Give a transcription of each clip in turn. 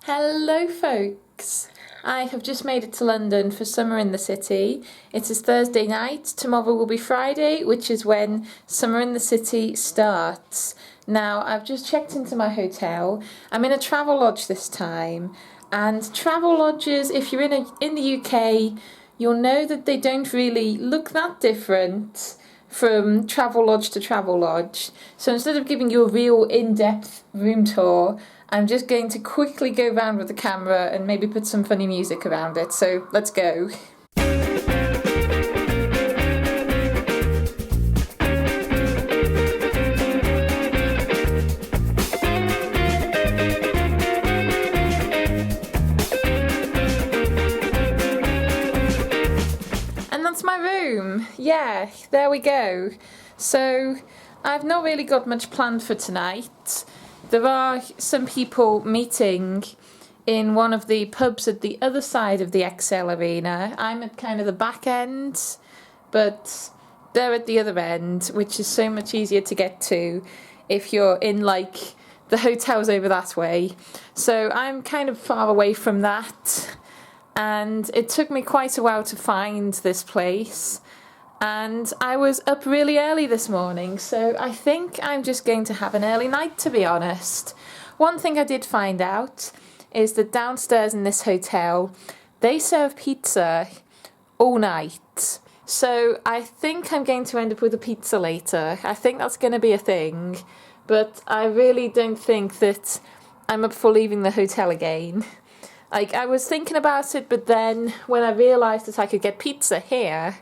Hello, folks. I have just made it to London for Summer in the City. It is Thursday night. Tomorrow will be Friday, which is when Summer in the City starts. Now, I've just checked into my hotel. I'm in a travel lodge this time. And travel lodges, if you're in the UK, you'll know that they don't really look that different from travel lodge to travel lodge. So instead of giving you a real in-depth room tour, I'm just going to quickly go around with the camera and maybe put some funny music around it. So let's go. And that's my room. Yeah, there we go. So I've not really got much planned for tonight. There are some people meeting in one of the pubs at the other side of the XL Arena. I'm at kind of the back end, but they're at the other end, which is so much easier to get to if you're in like the hotels over that way. So I'm kind of far away from that, and it took me quite a while to find this place. And I was up really early this morning, so I think I'm just going to have an early night, to be honest. One thing I did find out is that downstairs in this hotel, they serve pizza all night. So I think I'm going to end up with a pizza later. I think that's going to be a thing, but I really don't think that I'm up for leaving the hotel again. Like, I was thinking about it, but then when I realised that I could get pizza here,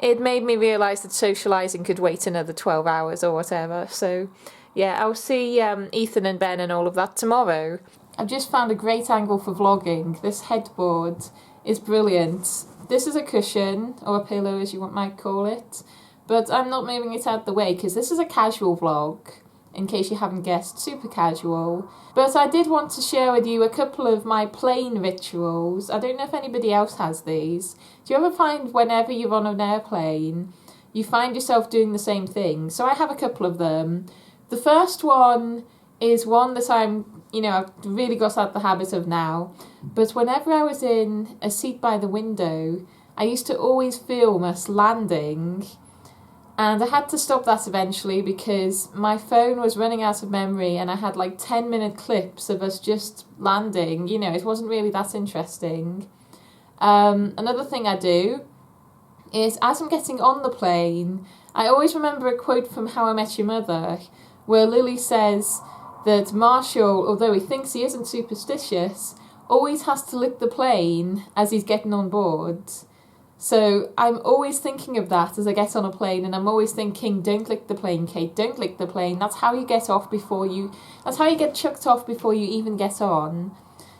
it made me realise that socialising could wait another 12 hours or whatever. So, yeah, I'll see Ethan and Ben and all of that tomorrow. I've just found a great angle for vlogging. This headboard is brilliant. This is a cushion, or a pillow as you might call it. But I'm not moving it out the way because this is a casual vlog. In case you haven't guessed, super casual. But I did want to share with you a couple of my plane rituals. I don't know if anybody else has these. Do you ever find whenever you're on an airplane, you find yourself doing the same thing? So I have a couple of them. The first one is one that I've really got out the habit of now. But whenever I was in a seat by the window, I used to always film us landing. And I had to stop that eventually because my phone was running out of memory and I had like 10-minute clips of us just landing. It wasn't really that interesting. Another thing I do is as I'm getting on the plane, I always remember a quote from How I Met Your Mother where Lily says that Marshall, although he thinks he isn't superstitious, always has to lick the plane as he's getting on board. So I'm always thinking of that as I get on a plane, and I'm always thinking, don't lick the plane, Kate, don't lick the plane. That's how you get chucked off before you even get on.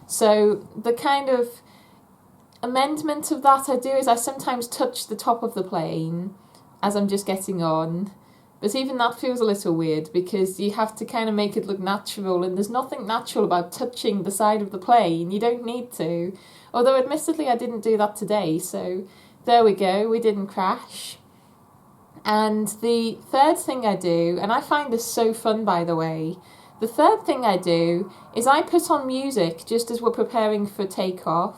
So the kind of amendment of that I do is I sometimes touch the top of the plane as I'm just getting on. But even that feels a little weird because you have to kind of make it look natural, and there's nothing natural about touching the side of the plane. You don't need to. Although admittedly I didn't do that today, so there we go, we didn't crash. And the third thing I do, and I find this so fun by the way, the third thing I do is I put on music just as we're preparing for takeoff,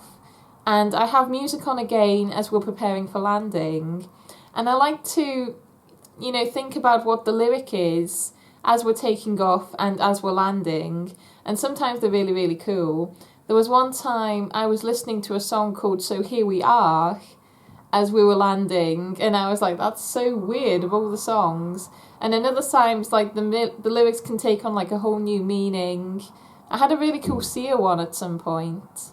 and I have music on again as we're preparing for landing. And I like to, think about what the lyric is as we're taking off and as we're landing, and sometimes they're really, really cool. There was one time I was listening to a song called So Here We Are as we were landing, and I was like, that's so weird of all the songs. And in other times, like the lyrics can take on like a whole new meaning. I had a really cool Sia one at some point.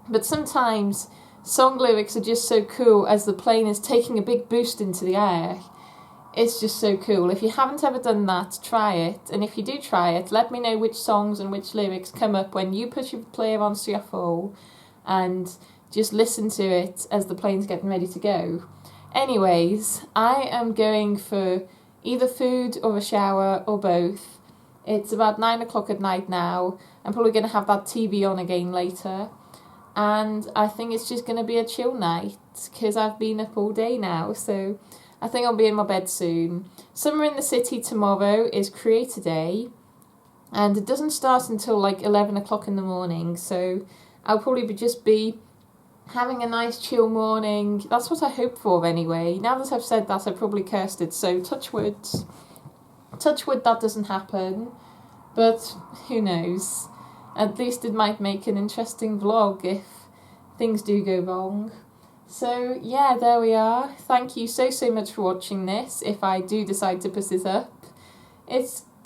But sometimes song lyrics are just so cool as the plane is taking a big boost into the air. It's just so cool. If you haven't ever done that, try it. And if you do try it, let me know which songs and which lyrics come up when you put your player on shuffle and just listen to it as the plane's getting ready to go. Anyways, I am going for either food or a shower or both. It's about 9 o'clock at night now. I'm probably going to have that TV on again later. And I think it's just going to be a chill night because I've been up all day now, so I think I'll be in my bed soon. Summer in the City tomorrow is Creator Day. and it doesn't start until like 11 o'clock in the morning, so I'll probably just be having a nice chill morning. That's what I hope for anyway. Now that I've said that, I probably cursed it, so touch wood that doesn't happen, but who knows. At least it might make an interesting vlog if things do go wrong. So yeah, there we are. Thank you so much for watching this, if I do decide to put it up.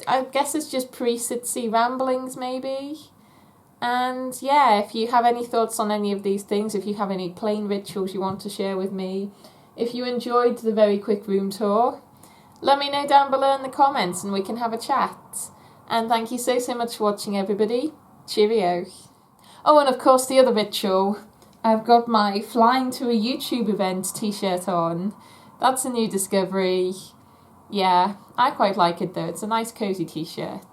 I guess it's just pre-SitC ramblings maybe. And yeah, if you have any thoughts on any of these things, if you have any plane rituals you want to share with me, if you enjoyed the very quick room tour, let me know down below in the comments and we can have a chat. And thank you so much for watching, everybody. Cheerio. Oh, and of course the other ritual. I've got my Flying to a YouTube Event t-shirt on. That's a new discovery. Yeah, I quite like it though. It's a nice cozy t-shirt.